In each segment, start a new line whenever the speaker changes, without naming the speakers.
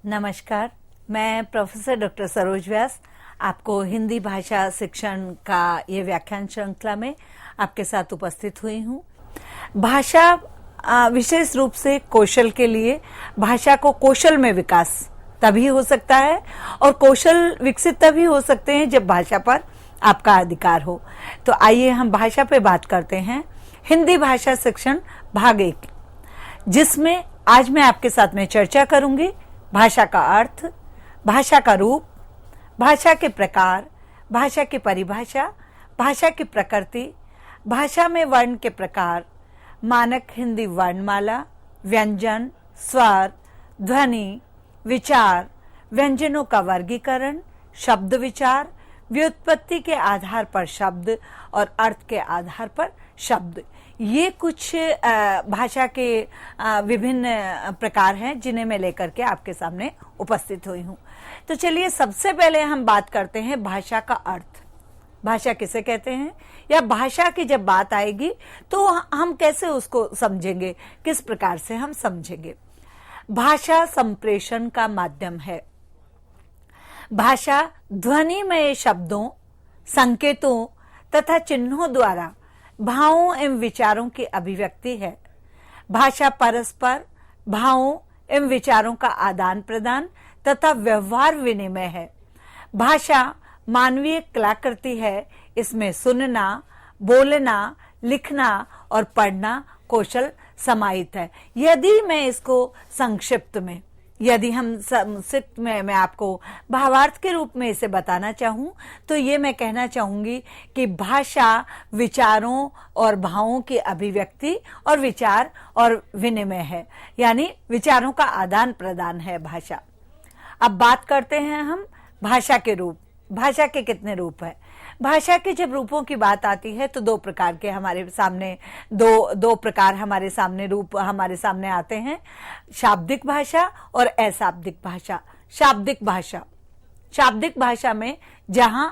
नमस्कार, मैं professor doctor Saroj व्यास आपको हिंदी भाषा शिक्षण का ये व्याख्यान श्रृंखला में आपके साथ उपस्थित हुई हूँ। भाषा विशेष रूप से कौशल के लिए, भाषा को कौशल में विकास तभी हो सकता है और कौशल विकसित तभी हो सकते हैं जब भाषा पर आपका अधिकार हो। तो आइए हम भाषा पे बात करते हैं। हिंदी भाषा शिक्षण भाग 1, जिसमें आज मैं आपके साथ में चर्चा करूंगी भाषा का अर्थ, भाषा का रूप, भाषा के प्रकार, भाषा की परिभाषा, भाषा की प्रकृति, भाषा में वर्ण के प्रकार, मानक हिंदी वर्णमाला, व्यंजन, स्वर, ध्वनि, विचार, व्यंजनों का वर्गीकरण, शब्द विचार, व्युत्पत्ति के आधार पर शब्द और अर्थ के आधार पर शब्द। ये कुछ भाषा के विभिन्न प्रकार हैं जिन्हें मैं लेकर के आपके सामने उपस्थित हुई हूँ। तो चलिए सबसे पहले हम बात करते हैं भाषा का अर्थ। भाषा किसे कहते हैं, या भाषा की जब बात आएगी तो हम कैसे उसको समझेंगे, किस प्रकार से हम समझेंगे। भाषा संप्रेषण का माध्यम है। भाषा ध्वनिमय शब्दों, संकेतों तथा चिन्हों द्वारा भावों एवं विचारों की अभिव्यक्ति है। भाषा परस्पर भावों एवं विचारों का आदान प्रदान तथा व्यवहार विनिमय है। भाषा मानवीय कलाकृति है। इसमें सुनना, बोलना, लिखना और पढ़ना कौशल समाहित है। यदि मैं इसको संक्षिप्त में, यदि हम संक्षिप्त में मैं आपको भावार्थ के रूप में इसे बताना चाहूं तो ये मैं कहना चाहूंगी कि भाषा विचारों और भावों की अभिव्यक्ति और विचार और विनिमय है, यानी विचारों का आदान प्रदान है भाषा। अब बात करते हैं हम भाषा के रूप। भाषा के कितने रूप है? भाषा के जब रूपों की बात आती है तो दो प्रकार के हमारे सामने दो प्रकार हमारे सामने रूप हमारे सामने आते हैं, शाब्दिक भाषा और अशाब्दिक भाषा। शाब्दिक भाषा में जहां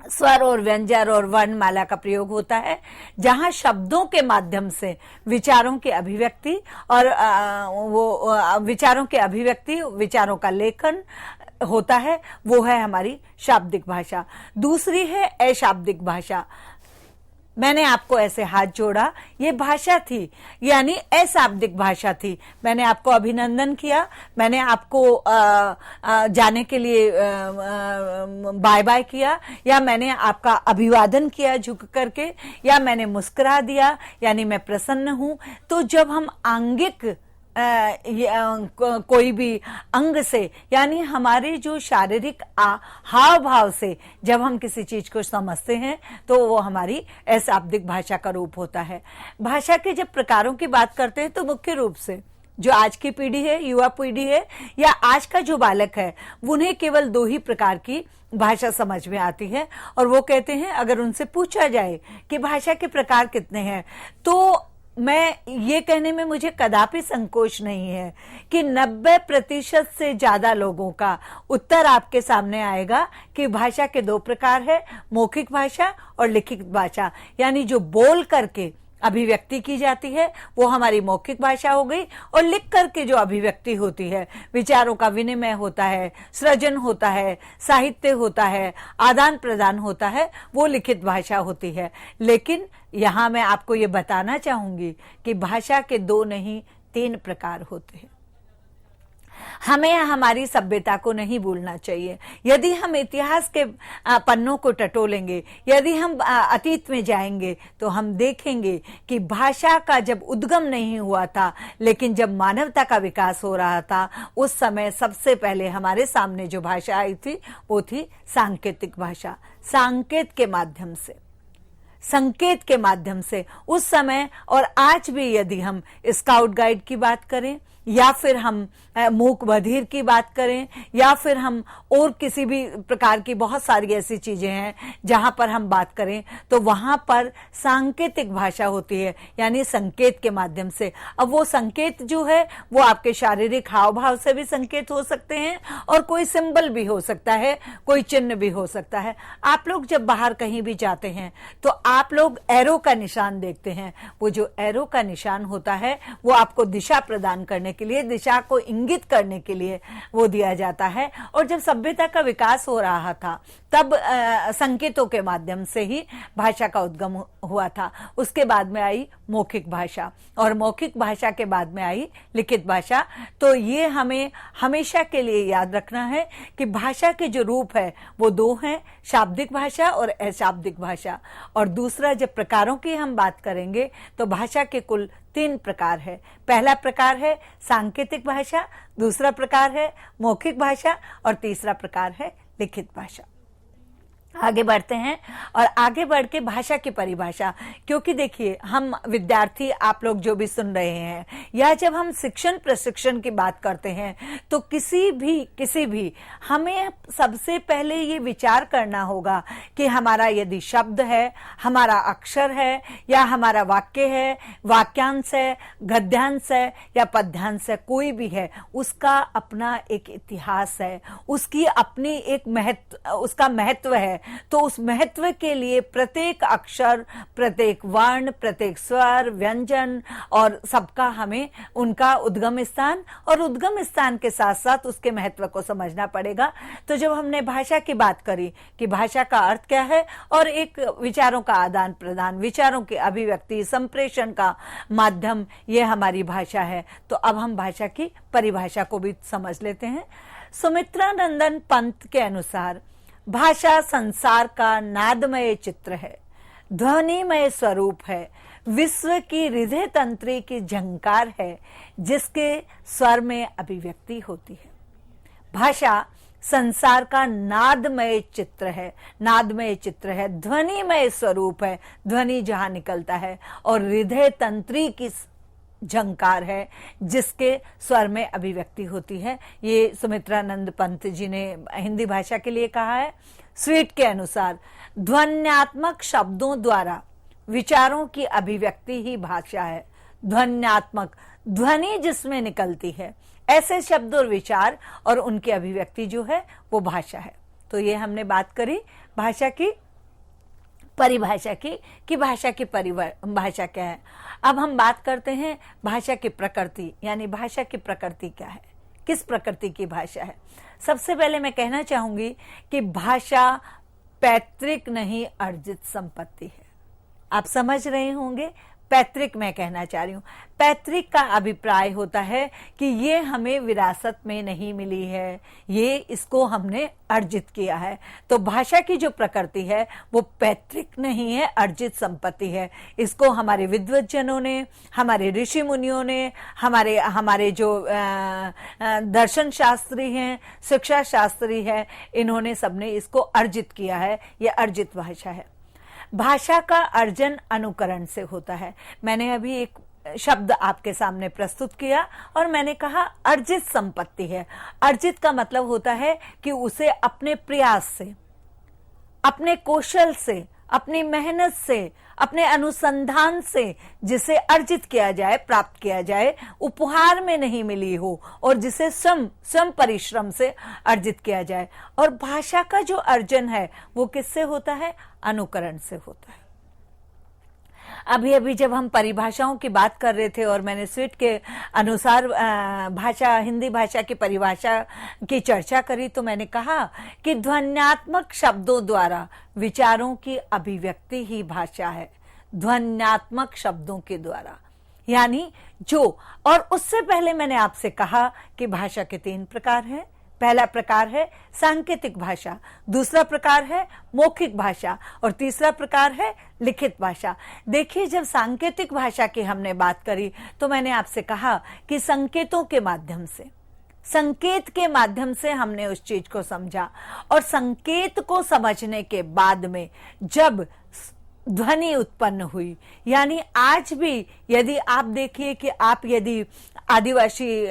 स्वर और व्यंजन और वर्णमाला का प्रयोग होता है, जहां शब्दों के माध्यम से विचारों की अभिव्यक्ति और विचारों का लेखन होता है, वो है हमारी शाब्दिक भाषा। दूसरी है अशाब्दिक भाषा। मैंने आपको ऐसे हाथ जोड़ा, ये भाषा थी, यानी अशाब्दिक भाषा थी। मैंने आपको अभिनंदन किया, मैंने आपको जाने के लिए बाय बाय किया, या मैंने आपका अभिवादन किया झुक करके, या मैंने मुस्कुरा दिया, यानी मैं प्रसन्न हूं। तो जब हम आंगिक कोई भी अंग से, यानी हमारे जो शारीरिक हाव भाव से जब हम किसी चीज को समझते हैं तो वो हमारी अशाब्दिक भाषा का रूप होता है। भाषा के जब प्रकारों की बात करते हैं तो मुख्य रूप से जो आज की पीढ़ी है, युवा पीढ़ी है, या आज का जो बालक है, उन्हें केवल 2 ही प्रकार की भाषा समझ में आती है। और वो कहते हैं, अगर उनसे पूछा जाए कि भाषा के प्रकार कितने हैं, तो मैं ये कहने में मुझे कदापि संकोच नहीं है कि 90% से ज्यादा लोगों का उत्तर आपके सामने आएगा कि भाषा के 2 प्रकार है, मौखिक भाषा और लिखित भाषा। यानी जो बोल करके अभिव्यक्ति की जाती है वो हमारी मौखिक भाषा हो गई, और लिख करके जो अभिव्यक्ति होती है, विचारों का विनिमय होता है, सृजन होता है, साहित्य होता है, आदान प्रदान होता है, वो लिखित भाषा होती है। लेकिन यहां मैं आपको ये बताना चाहूंगी कि भाषा के 2 नहीं 3 प्रकार होते हैं। हमें हमारी सभ्यता को नहीं भूलना चाहिए। यदि हम इतिहास के पन्नों को टटोलेंगे, यदि हम अतीत में जाएंगे, तो हम देखेंगे कि भाषा का जब उद्गम नहीं हुआ था, लेकिन जब मानवता का विकास हो रहा था, उस समय सबसे पहले हमारे सामने जो भाषा आई थी वो थी सांकेतिक भाषा। संकेत के माध्यम से उस समय और आज भी, यदि हम स्काउट गाइड की बात करें, या फिर हम मूक बधिर की बात करें, या फिर हम और किसी भी प्रकार की बहुत सारी ऐसी चीजें हैं जहां पर हम बात करें, तो वहां पर सांकेतिक भाषा होती है, यानी संकेत के माध्यम से। अब वो संकेत जो है वो आपके शारीरिक हाव भाव से भी संकेत हो सकते हैं, और कोई सिंबल भी हो सकता है, कोई चिन्ह भी हो सकता है। आप लोग जब बाहर कहीं भी जाते हैं तो आप लोग एरो का निशान देखते हैं। वो जो एरो का निशान होता है वो आपको दिशा प्रदान करने बताने के लिए, दिशा को इंगित करने के लिए वो दिया जाता है। और जब सभ्यता का विकास हो रहा था तब संकेतों के माध्यम से ही भाषा का उद्गम हुआ था। उसके बाद में आई मौखिक भाषा और मौखिक भाषा के बाद में आई लिखित भाषा। तो ये हमें हमेशा के लिए याद रखना है कि भाषा के जो रूप है वो दो हैं, शाब्दिक भाषा और अशाब्दिक भाषा। और दूसरा, जब प्रकारों की हम बात करेंगे तो भाषा के कुल 3 प्रकार है। पहला प्रकार है सांकेतिक भाषा, दूसरा प्रकार है मौखिक भाषा और तीसरा प्रकार है लिखित भाषा। आगे बढ़ते हैं और आगे बढ़ के भाषा की परिभाषा, क्योंकि देखिए हम विद्यार्थी, आप लोग जो भी सुन रहे हैं, या जब हम शिक्षण प्रशिक्षण की बात करते हैं तो किसी भी हमें सबसे पहले ये विचार करना होगा कि हमारा यदि शब्द है, हमारा अक्षर है, या हमारा वाक्य है, वाक्यांश है, गद्यांश है या पद्यांश है, कोई भी है, उसका अपना एक इतिहास है, उसकी अपनी एक उसका महत्व है। तो उस महत्व के लिए प्रत्येक अक्षर, प्रत्येक वर्ण, प्रत्येक स्वर, व्यंजन और सबका हमें उनका उद्गम स्थान और उद्गम स्थान के साथ साथ उसके महत्व को समझना पड़ेगा। तो जब हमने भाषा की बात करी कि भाषा का अर्थ क्या है और एक विचारों का आदान प्रदान, विचारों की अभिव्यक्ति, संप्रेषण का माध्यम, ये हमारी भाषा है। तो अब हम भाषा की परिभाषा को भी समझ लेते हैं। सुमित्रानंदन पंत के अनुसार भाषा संसार का नादमय चित्र है, ध्वनिमय स्वरूप है, विश्व की हृदय तंत्री की झंकार है, जिसके स्वर में अभिव्यक्ति होती है। भाषा संसार का नादमय चित्र है, नादमय चित्र है, ध्वनिमय स्वरूप है, ध्वनि जहां निकलता है, और हृदय तंत्री की झंकार है, जिसके स्वर में अभिव्यक्ति होती है। ये सुमित्रानंद पंत जी ने हिंदी भाषा के लिए कहा है। स्वीट के अनुसार ध्वन्यात्मक शब्दों द्वारा विचारों की अभिव्यक्ति ही भाषा है। ध्वन्यात्मक, ध्वनि जिसमें निकलती है, ऐसे शब्द और विचार और उनकी अभिव्यक्ति जो है वो भाषा है। तो ये हमने बात करी भाषा की परिभाषा की कि भाषा की परिभाषा क्या है। अब हम बात करते हैं भाषा की प्रकृति, यानी भाषा की प्रकृति क्या है, किस प्रकृति की भाषा है। सबसे पहले मैं कहना चाहूंगी कि भाषा पैतृक नहीं अर्जित संपत्ति है। आप समझ रहे होंगे, पैतृक मैं कहना चाह रही हूं। पैतृक का अभिप्राय होता है कि ये हमें विरासत में नहीं मिली है, ये इसको हमने अर्जित किया है। तो भाषा की जो प्रकृति है वो पैतृक नहीं है, अर्जित संपत्ति है। इसको हमारे विद्वज्जनों ने, हमारे ऋषि मुनियों ने, हमारे जो दर्शन शास्त्री हैं, शिक्षा शास्त्री है, इन्होंने सबने इसको अर्जित किया है। ये अर्जित भाषा है। भाषा का अर्जन अनुकरण से होता है। मैंने अभी एक शब्द आपके सामने प्रस्तुत किया और मैंने कहा अर्जित संपत्ति है। अर्जित का मतलब होता है कि उसे अपने प्रयास से, अपने कौशल से, अपनी मेहनत से, अपने अनुसंधान से जिसे अर्जित किया जाए, प्राप्त किया जाए, उपहार में नहीं मिली हो, और जिसे स्वयं परिश्रम से अर्जित किया जाए। और भाषा का जो अर्जन है वो किससे होता है? अनुकरण से होता है। अभी जब हम परिभाषाओं की बात कर रहे थे और मैंने स्वीट के अनुसार भाषा, हिंदी भाषा की परिभाषा की चर्चा करी, तो मैंने कहा कि ध्वन्यात्मक शब्दों द्वारा विचारों की अभिव्यक्ति ही भाषा है। ध्वन्यात्मक शब्दों के द्वारा, यानी जो, और उससे पहले मैंने आपसे कहा कि भाषा के 3 प्रकार हैं। पहला प्रकार है सांकेतिक भाषा, दूसरा प्रकार है मौखिक भाषा और तीसरा प्रकार है लिखित भाषा। देखिए, जब सांकेतिक भाषा की हमने बात करी तो मैंने आपसे कहा कि संकेतों के माध्यम से, संकेत के माध्यम से हमने उस चीज को समझा, और संकेत को समझने के बाद में जब ध्वनि उत्पन्न हुई, यानी आज भी यदि आप देखिए कि आप यदि आदिवासी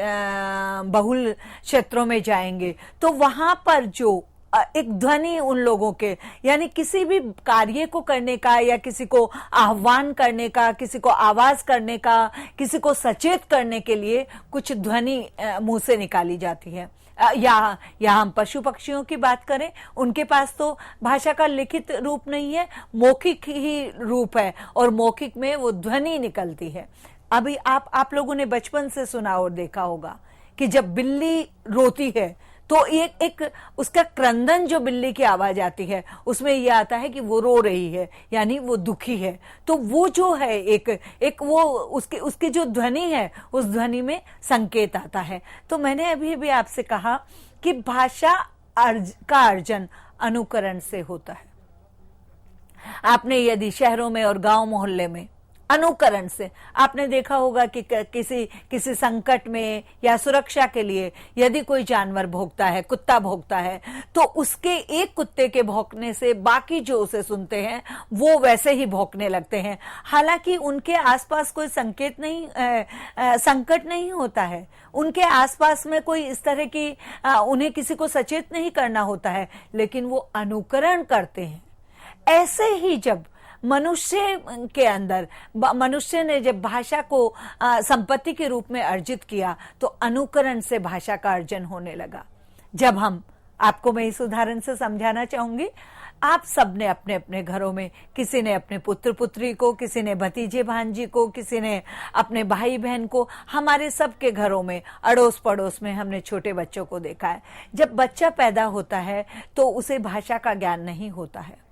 बहुल क्षेत्रों में जाएंगे तो वहां पर जो एक ध्वनि उन लोगों के, यानी किसी भी कार्य को करने का या किसी को आह्वान करने का, किसी को आवाज करने का, किसी को सचेत करने के लिए कुछ ध्वनि मुंह से निकाली जाती है। या हम पशु पक्षियों की बात करें, उनके पास तो भाषा का लिखित रूप नहीं है, मौखिक ही रूप है, और मौखिक में वो ध्वनि निकलती है। अभी आप लोगों ने बचपन से सुना और देखा होगा कि जब बिल्ली रोती है तो एक उसका क्रंदन, जो बिल्ली की आवाज आती है, उसमें यह आता है कि वो रो रही है, यानी वो दुखी है। तो वो जो है एक वो उसके जो ध्वनि है, उस ध्वनि में संकेत आता है। तो मैंने अभी भी आपसे कहा कि भाषा का अर्जन अनुकरण से होता है। आपने यदि शहरों में और गांव मोहल्ले में अनुकरण से आपने देखा होगा कि किसी संकट में या सुरक्षा के लिए यदि कोई जानवर भौंकता है, कुत्ता भौंकता है, तो उसके एक कुत्ते के भौंकने से बाकी जो उसे सुनते हैं वो वैसे ही भौंकने लगते हैं। हालांकि उनके आसपास कोई संकट नहीं होता है, उनके आसपास में कोई इस तरह की उन्हें किसी को सचेत नहीं करना होता है, लेकिन वो अनुकरण करते हैं। ऐसे ही जब मनुष्य के अंदर मनुष्य ने जब भाषा को संपत्ति के रूप में अर्जित किया, तो अनुकरण से भाषा का अर्जन होने लगा। जब आपको मैं इस उदाहरण से समझाना चाहूंगी, आप सबने अपने अपने घरों में, किसी ने अपने पुत्र पुत्री को, किसी ने भतीजे भांजी को, किसी ने अपने भाई बहन को, हमारे सबके घरों में अड़ोस पड़ोस में हमने छोटे बच्चों को देखा है। जब बच्चा पैदा होता है तो उसे भाषा का ज्ञान नहीं होता है,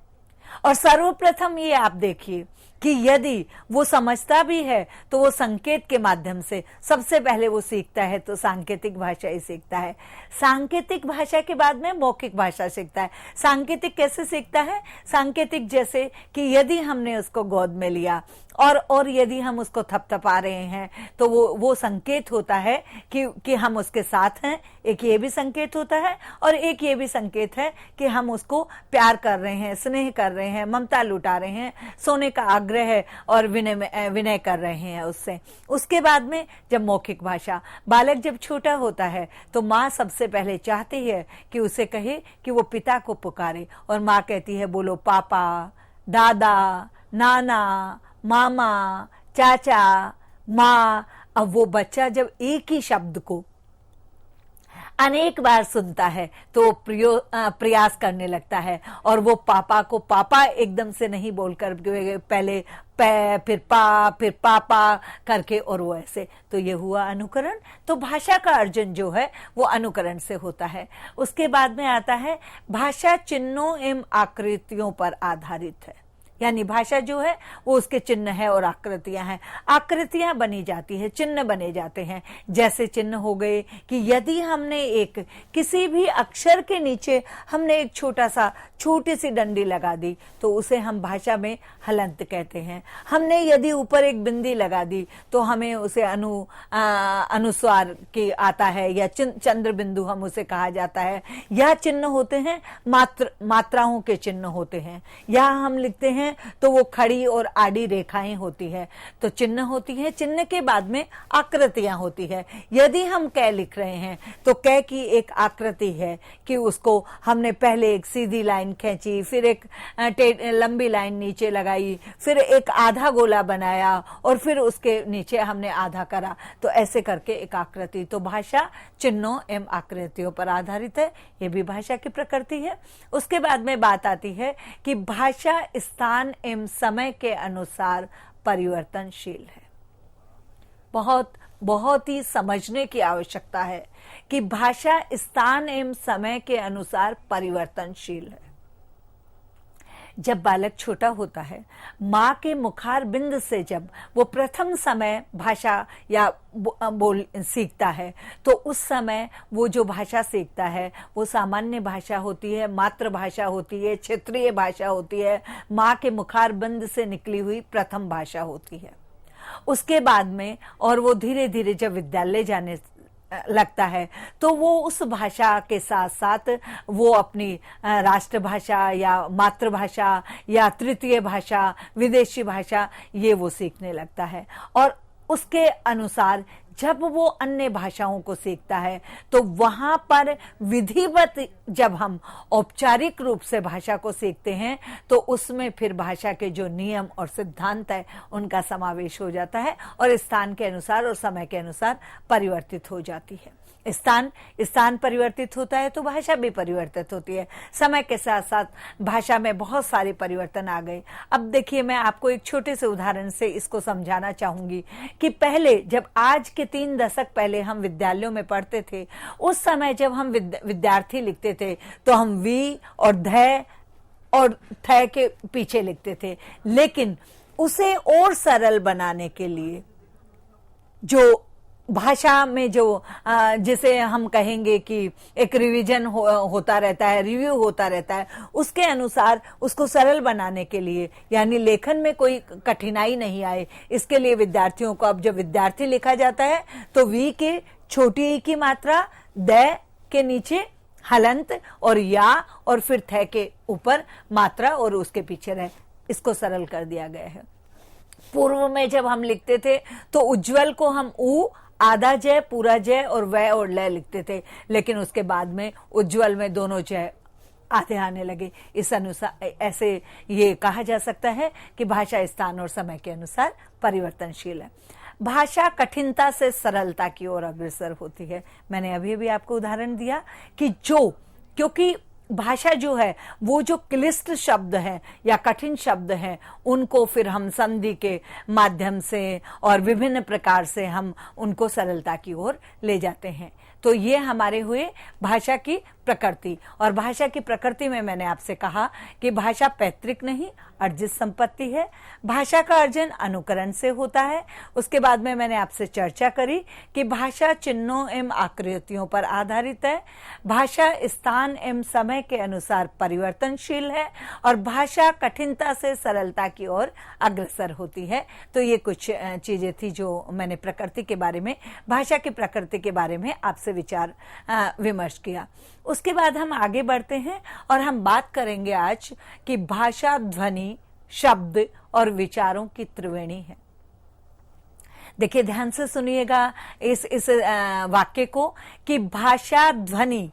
और सर्वप्रथम ये आप देखिए कि यदि वो समझता भी है तो वो संकेत के माध्यम से सबसे पहले वो सीखता है, तो सांकेतिक भाषा ही सीखता है। सांकेतिक भाषा के बाद में मौखिक भाषा सीखता है। सांकेतिक कैसे सीखता है? सांकेतिक जैसे कि यदि हमने उसको गोद में लिया और यदि हम उसको थपथपा रहे हैं, तो वो संकेत होता है कि हम उसके साथ हैं। एक ये भी संकेत होता है, और एक ये भी संकेत है कि हम उसको प्यार कर रहे हैं, स्नेह कर रहे हैं, ममता लुटा रहे हैं, सोने का आग्रह है और विनय कर रहे हैं उससे। उसके बाद में जब मौखिक भाषा, बालक जब छोटा होता है तो माँ सबसे पहले चाहती है कि उसे कहे कि वो पिता को पुकारे, और माँ कहती है बोलो पापा, दादा, नाना, मामा, चाचा, माँ। अब वो बच्चा जब एक ही शब्द को अनेक बार सुनता है तो प्रयास करने लगता है, और वो पापा को पापा एकदम से नहीं बोलकर पहले पै, फिर पा, फिर पापा करके, और वो ऐसे। तो ये हुआ अनुकरण। तो भाषा का अर्जन जो है वो अनुकरण से होता है। उसके बाद में आता है भाषा चिन्हों एवं आकृतियों पर आधारित है, यानी भाषा जो है वो उसके चिन्ह है और आकृतियां हैं। आकृतियां बनी जाती है, चिन्ह बने जाते हैं। जैसे चिन्ह हो गए कि यदि हमने किसी भी अक्षर के नीचे हमने एक छोटी सी डंडी लगा दी, तो उसे हम भाषा में हलंत कहते हैं। हमने यदि ऊपर एक बिंदी लगा दी तो हमें उसे अनुस्वार की आता है, या चंद्र बिंदु हम उसे कहा जाता है। यह चिन्ह होते हैं, मात्राओं के चिन्ह होते हैं। यह हम लिखते हैं तो वो खड़ी और आड़ी रेखाएं होती है, तो चिन्ह होती है। चिन्ह के बाद में आकृतियां होती है। यदि हम कै लिख रहे हैं तो कै की एक आकृति है कि उसको हमने पहले एक सीधी लाइन खींची, फिर एक लंबी लाइन नीचे लगाई, फिर एक आधा गोला बनाया, और फिर उसके नीचे हमने आधा करा, तो ऐसे करके एक आकृति। तो भाषा चिन्हों एवं आकृतियों पर आधारित है, ये भी भाषा की प्रकृति है। उसके बाद में बात आती है कि भाषा स्थान एवं समय के अनुसार परिवर्तनशील है। बहुत ही समझने की आवश्यकता है कि भाषा स्थान एवं समय के अनुसार परिवर्तनशील है। जब बालक छोटा होता है, माँ के मुखार बिंद से जब वो प्रथम समय भाषा या बोल सीखता है, तो उस समय वो जो भाषा सीखता है वो सामान्य भाषा होती है, मातृभाषा होती है, क्षेत्रीय भाषा होती है, माँ के मुखार बिंद से निकली हुई प्रथम भाषा होती है। उसके बाद में और वो धीरे धीरे जब विद्यालय जाने लगता है तो वो उस भाषा के साथ साथ वो अपनी राष्ट्रभाषा या मातृभाषा या तृतीय भाषा, विदेशी भाषा, ये वो सीखने लगता है। और उसके अनुसार जब वो अन्य भाषाओं को सीखता है तो वहां पर विधिवत जब हम औपचारिक रूप से भाषा को सीखते हैं तो उसमें फिर भाषा के जो नियम और सिद्धांत है उनका समावेश हो जाता है और स्थान के अनुसार और समय के अनुसार परिवर्तित हो जाती है। स्थान परिवर्तित होता है तो भाषा भी परिवर्तित होती है। समय के साथ साथ भाषा में बहुत सारे परिवर्तन आ गए। अब देखिए, मैं आपको एक छोटे से उदाहरण से इसको समझाना चाहूंगी कि पहले जब आज के 3 दशक पहले हम विद्यालयों में पढ़ते थे, उस समय जब हम विद्यार्थी लिखते थे तो हम वी और ध और थ के पीछे लिखते थे, लेकिन उसे और सरल बनाने के लिए जो भाषा में जो जिसे हम कहेंगे कि एक रिवीजन होता रहता है, रिव्यू होता रहता है, उसके अनुसार उसको सरल बनाने के लिए, यानी लेखन में कोई कठिनाई नहीं आए, इसके लिए विद्यार्थियों को अब जब विद्यार्थी लिखा जाता है तो वी के छोटी ई की मात्रा, द के नीचे हलंत और या और फिर थ के ऊपर मात्रा और उसके पीछे रह, इसको सरल कर दिया गया है। पूर्व में जब हम लिखते थे तो उज्जवल को हम उ, आधा जय, पूरा जय और वह और ल लिखते थे, लेकिन उसके बाद में उज्जवल में दोनों जय आधे आने लगे। इस अनुसार ऐसे ये कहा जा सकता है कि भाषा स्थान और समय के अनुसार परिवर्तनशील है। भाषा कठिनता से सरलता की ओर अग्रसर होती है। मैंने अभी भी आपको उदाहरण दिया कि क्योंकि भाषा जो है वो जो क्लिष्ट शब्द हैं या कठिन शब्द हैं उनको फिर हम संधि के माध्यम से और विभिन्न प्रकार से हम उनको सरलता की ओर ले जाते हैं। तो ये हमारे हुए भाषा की प्रकृति। और भाषा की प्रकृति में मैंने आपसे कहा कि भाषा पैतृक नहीं अर्जित संपत्ति है। भाषा का अर्जन अनुकरण से होता है। उसके बाद में मैंने आपसे चर्चा करी कि भाषा चिन्हों एवं आकृतियों पर आधारित है, भाषा स्थान एवं समय के अनुसार परिवर्तनशील है और भाषा कठिनता से सरलता की ओर अग्रसर होती है। तो ये कुछ चीजें थी जो मैंने प्रकृति के बारे में, भाषा की प्रकृति के बारे में आपसे विचार विमर्श किया। उसके बाद हम आगे बढ़ते हैं और हम बात करेंगे आज कि भाषा ध्वनि, शब्द और विचारों की त्रिवेणी है। देखिए, ध्यान से सुनिएगा इस वाक्य को कि भाषा ध्वनि,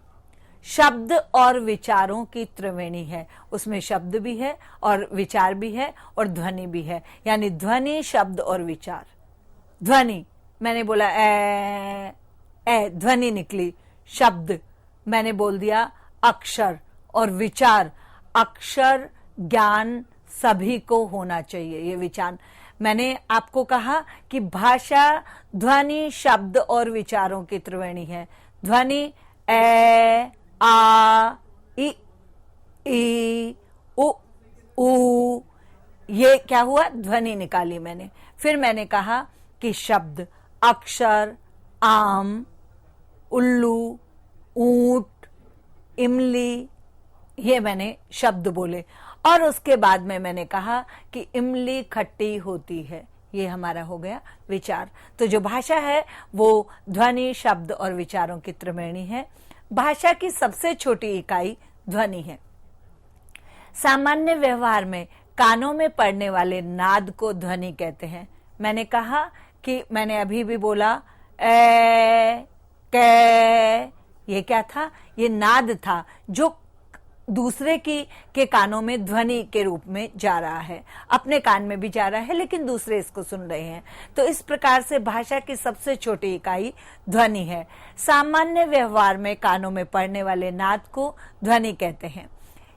शब्द और विचारों की त्रिवेणी है। उसमें शब्द भी है और विचार भी है और ध्वनि भी है, यानी ध्वनि, शब्द और विचार। ध्वनि मैंने बोला ए ध्वनि निकली, शब्द मैंने बोल दिया अक्षर, और विचार, अक्षर ज्ञान सभी को होना चाहिए, ये विचार। मैंने आपको कहा कि भाषा ध्वनि, शब्द और विचारों की त्रिवेणी है। ध्वनि ए, आ, ई, उ, ये क्या हुआ, ध्वनि निकाली मैंने। फिर मैंने कहा कि शब्द अक्षर, आम, उल्लू, ऊंट, इमली, ये मैंने शब्द बोले। और उसके बाद में मैंने कहा कि इमली खट्टी होती है, ये हमारा हो गया विचार। तो जो भाषा है वो ध्वनि, शब्द और विचारों की त्रिवेणी है। भाषा की सबसे छोटी इकाई ध्वनि है। सामान्य व्यवहार में कानों में पड़ने वाले नाद को ध्वनि कहते हैं। मैंने कहा कि मैंने अभी भी बोला ए, कै, ये क्या था, ये नाद था जो दूसरे के कानों में ध्वनि के रूप में जा रहा है, अपने कान में भी जा रहा है लेकिन दूसरे इसको सुन रहे हैं। तो इस प्रकार से भाषा की सबसे छोटी इकाई ध्वनि है। सामान्य व्यवहार में कानों में पड़ने वाले नाद को ध्वनि कहते हैं।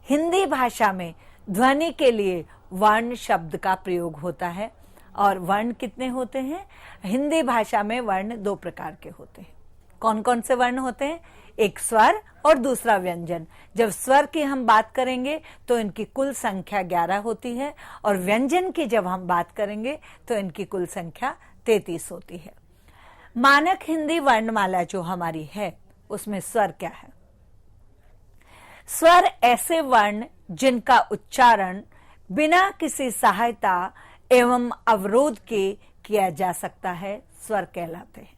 हिंदी भाषा में ध्वनि के लिए वर्ण शब्द का प्रयोग होता है। और वर्ण कितने होते हैं? हिंदी भाषा में वर्ण 2 प्रकार के होते हैं। कौन कौन से वर्ण होते हैं? एक स्वर और दूसरा व्यंजन। जब स्वर की हम बात करेंगे तो इनकी कुल संख्या 11 होती है और व्यंजन की जब हम बात करेंगे तो इनकी कुल संख्या 33 होती है। मानक हिंदी वर्णमाला जो हमारी है उसमें स्वर क्या है? स्वर ऐसे वर्ण जिनका उच्चारण बिना किसी सहायता एवं अवरोध के किया जा सकता है, स्वर कहलाते हैं।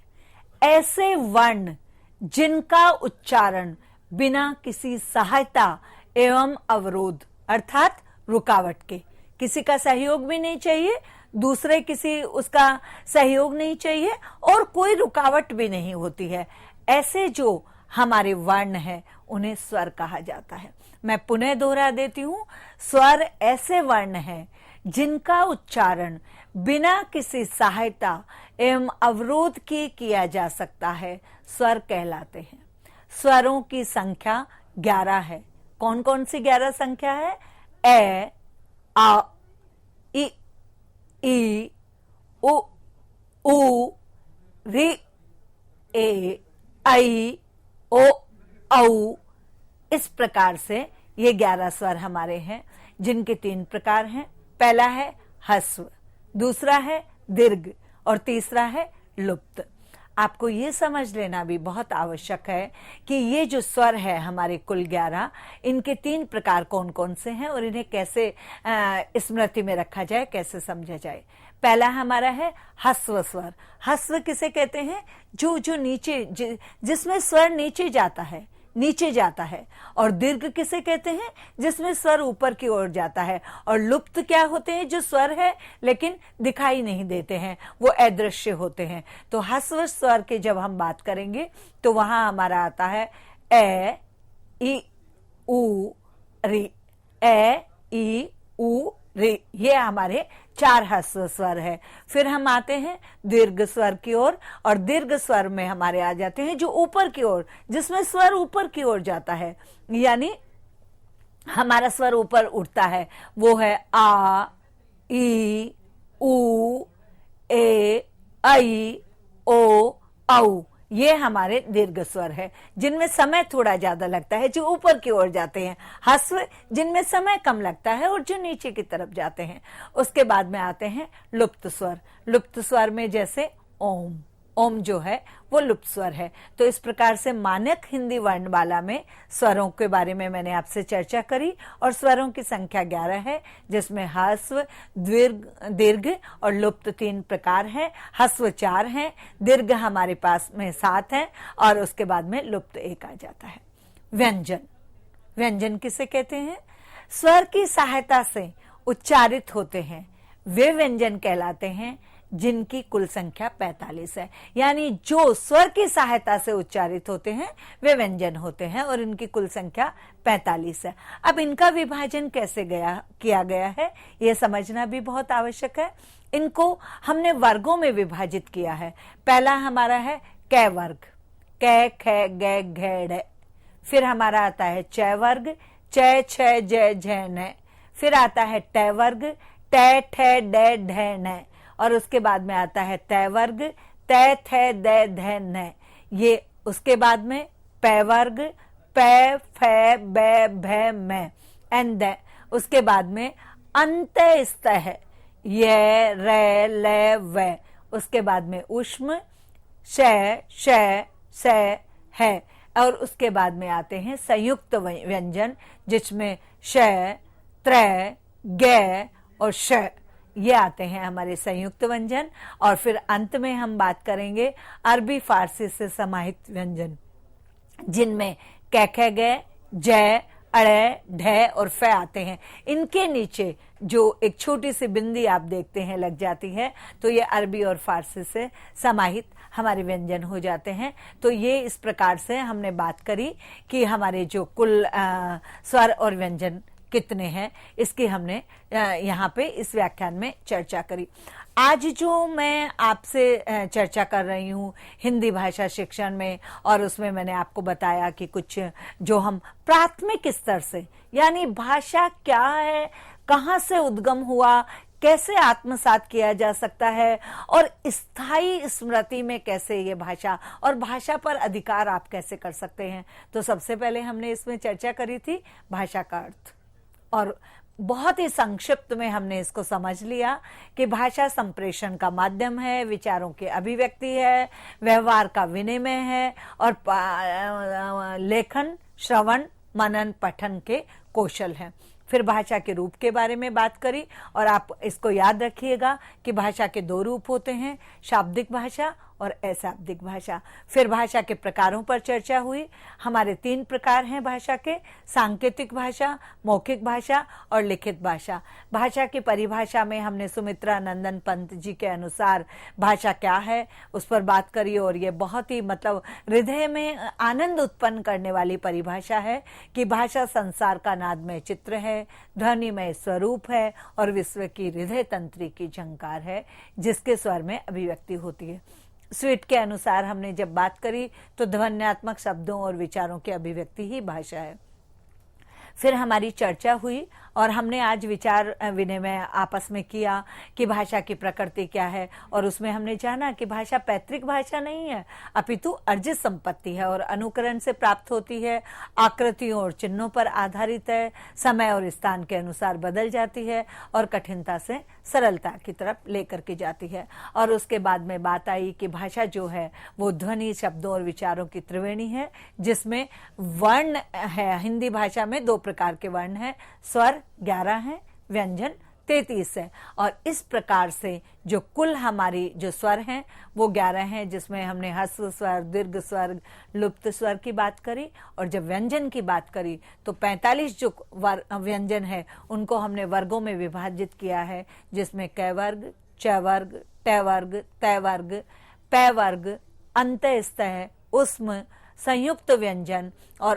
ऐसे वर्ण जिनका उच्चारण बिना किसी सहायता एवं अवरोध अर्थात रुकावट के, किसी का सहयोग भी नहीं चाहिए, दूसरे किसी उसका सहयोग नहीं चाहिए और कोई रुकावट भी नहीं होती है। ऐसे जो हमारे वर्ण है उन्हें स्वर कहा जाता है। मैं पुनः दोहरा देती हूं, स्वर ऐसे वर्ण हैं जिनका उच्चारण बिना किसी सहायता एवं अवरोध के किया जा सकता है, स्वर कहलाते हैं। स्वरों की संख्या 11 है। कौन कौन सी 11 संख्या है? ए, आ, इ, ई, उ, ऊ, रि, ए, आई, ओ, औ। इस प्रकार से ये 11 स्वर हमारे हैं, जिनके 3 प्रकार हैं। पहला है ह्रस्व, दूसरा है दीर्घ और तीसरा है लुप्त। आपको ये समझ लेना भी बहुत आवश्यक है कि ये जो स्वर है हमारे कुल 11, इनके 3 प्रकार कौन कौन से हैं और इन्हें कैसे स्मृति में रखा जाए, कैसे समझा जाए। पहला हमारा है ह्रस्व स्वर। ह्रस्व किसे कहते हैं? जो जो नीचे, जिसमें स्वर नीचे जाता है। और दीर्घ किसे कहते हैं? जिसमें स्वर ऊपर की ओर जाता है। और लुप्त क्या होते हैं? जो स्वर है लेकिन दिखाई नहीं देते हैं, वो अदृश्य होते हैं। तो ह्रस्व स्वर के जब हम बात करेंगे तो वहां हमारा आता है ए, ई, उ, रि। ए, ई, उ, रि, ये हमारे 4 ह्रस्व स्वर है। फिर हम आते हैं दीर्घ स्वर की ओर, और दीर्घ स्वर में हमारे आ जाते हैं जो ऊपर की ओर, जिसमें स्वर ऊपर की ओर जाता है, यानी हमारा स्वर ऊपर उठता है। वो है आ, ई, उ, ए, ऐ, ओ, औ। ये हमारे दीर्घ स्वर है, जिनमें समय थोड़ा ज्यादा लगता है, जो ऊपर की ओर जाते हैं। ह्रस्व जिनमें समय कम लगता है और जो नीचे की तरफ जाते हैं। उसके बाद में आते हैं लुप्त स्वर। लुप्त स्वर में जैसे ओम, ओम जो है वो लुप्त स्वर है। तो इस प्रकार से मानक हिंदी वर्णमाला में स्वरों के बारे में मैंने आपसे चर्चा करी, और स्वरों की संख्या 11 है, जिसमें ह्रस्व, दीर्घ और लुप्त 3 प्रकार हैं। ह्रस्व 4 हैं, दीर्घ हमारे पास में 7 हैं, और उसके बाद में लुप्त 1 आ जाता है। व्यंजन, व्यंजन किसे कहते हैं? स्वर की सहायता से उच्चारित होते हैं वे व्यंजन कहलाते हैं जिनकी कुल संख्या 45 है। यानी जो स्वर की सहायता से उच्चारित होते हैं वे व्यंजन होते हैं, और इनकी कुल संख्या 45 है। अब इनका विभाजन कैसे किया गया है यह समझना भी बहुत आवश्यक है। इनको हमने वर्गों में विभाजित किया है। पहला हमारा है कै वर्ग, कै, ख, ग, घ, ढ। फिर हमारा आता है चै वर्ग, चै, छ, ज, झ, न। फिर आता है टै वर्ग, टै, ठ, ड, ढ, न। और उसके बाद में आता है तय वर्ग, तय, थ, द, ध, न। ये उसके बाद में पै वर्ग, पै, फै, बै, भै, मै, एन, द। उसके बाद में अंत्य स्तः, य, रै, लै, वै। उसके बाद में उष्म, श, श, स, है। और उसके बाद में आते हैं संयुक्त व्यंजन, जिसमें श, त्र, ग और श, ये आते हैं हमारे संयुक्त व्यंजन। और फिर अंत में हम बात करेंगे अरबी फारसी से समाहित व्यंजन, जिनमें कै, ख, ग, जय, अड़े, ढ और फ आते हैं। इनके नीचे जो एक छोटी सी बिंदी आप देखते हैं लग जाती है, तो ये अरबी और फारसी से समाहित हमारे व्यंजन हो जाते हैं। तो ये इस प्रकार से हमने बात करी कि हमारे जो कुल स्वर और व्यंजन कितने हैं, इसकी हमने यहाँ पे इस व्याख्यान में चर्चा करी। आज जो मैं आपसे चर्चा कर रही हूँ हिंदी भाषा शिक्षण में, और उसमें मैंने आपको बताया कि कुछ जो हम प्राथमिक स्तर से, यानी भाषा क्या है, कहाँ से उद्गम हुआ, कैसे आत्मसात किया जा सकता है, और स्थायी स्मृति में कैसे ये भाषा और भाषा पर अधिकार आप कैसे कर सकते हैं। तो सबसे पहले हमने इसमें चर्चा करी थी भाषा का अर्थ, और बहुत ही संक्षिप्त में हमने इसको समझ लिया कि भाषा संप्रेषण का माध्यम है, विचारों की अभिव्यक्ति है, व्यवहार का विनिमय है, और लेखन, श्रवण, मनन, पठन के कौशल हैं। फिर भाषा के रूप के बारे में बात करी, और आप इसको याद रखिएगा कि भाषा के 2 रूप होते हैं, शाब्दिक भाषा और अशाब्दिक भाषा। फिर भाषा के प्रकारों पर चर्चा हुई। हमारे 3 प्रकार हैं भाषा के: सांकेतिक भाषा, मौखिक भाषा और लिखित भाषा। भाषा की परिभाषा में हमने सुमित्रा नंदन पंत जी के अनुसार भाषा क्या है उस पर बात करी, और ये बहुत ही मतलब हृदय में आनंद उत्पन्न करने वाली परिभाषा है कि भाषा संसार का नादमय चित्र है, ध्वनिमय स्वरूप है और विश्व की हृदय तंत्री की झंकार है जिसके स्वर में अभिव्यक्ति होती है। स्वीट के अनुसार हमने जब बात करी तो ध्वन्यात्मक शब्दों और विचारों की अभिव्यक्ति ही भाषा है। फिर हमारी चर्चा हुई और हमने आज विचार विनिमय आपस में किया कि भाषा की प्रकृति क्या है, और उसमें हमने जाना कि भाषा पैतृक भाषा नहीं है अपितु अर्जित संपत्ति है और अनुकरण से प्राप्त होती है, आकृतियों और चिन्हों पर आधारित है, समय और स्थान के अनुसार बदल जाती है और कठिनता से सरलता की तरफ लेकर के जाती है। और उसके बाद में बात आई कि भाषा जो है वो ध्वनि, शब्दों और विचारों की त्रिवेणी है जिसमें वर्ण है। हिंदी भाषा में 2 प्रकार के वर्ण हैं, स्वर 11 हैं, व्यंजन 33 है, और इस प्रकार से जो कुल हमारी जो स्वर हैं वो 11 हैं, जिसमें हमने ह्रस्व स्वर, दीर्घ स्वर, लुप्त स्वर की बात करी। और जब व्यंजन की बात करी तो 45 जो व्यंजन है उनको हमने वर्गों में विभाजित किया है, जिसमें क वर्ग, च वर्ग, ट वर्ग, त वर्ग, प वर्ग, अंतःस्थः, उष्म, संयुक्त व्यंजन और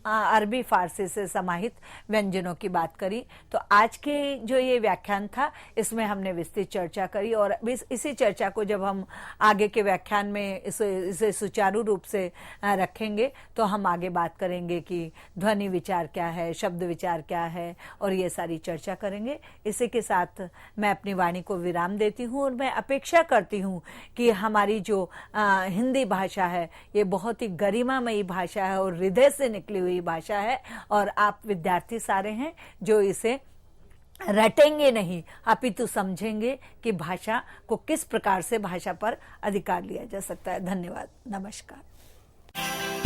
अरबी फारसी से समाहित व्यंजनों की बात करी। तो आज के जो ये व्याख्यान था इसमें हमने विस्तृत चर्चा करी, और इसी चर्चा को जब हम आगे के व्याख्यान में इसे सुचारू रूप से रखेंगे तो हम आगे बात करेंगे कि ध्वनि विचार क्या है, शब्द विचार क्या है, और ये सारी चर्चा करेंगे। इसी के साथ मैं अपनी वाणी को विराम देती हूँ और मैं अपेक्षा करती हूँ कि हमारी जो हिंदी भाषा है ये बहुत ही गरिमामयी भाषा है और हृदय से निकली हुई भाषा है, और आप विद्यार्थी सारे हैं जो इसे रटेंगे नहीं अपितु समझेंगे कि भाषा को किस प्रकार से भाषा पर अधिकार लिया जा सकता है। धन्यवाद, नमस्कार।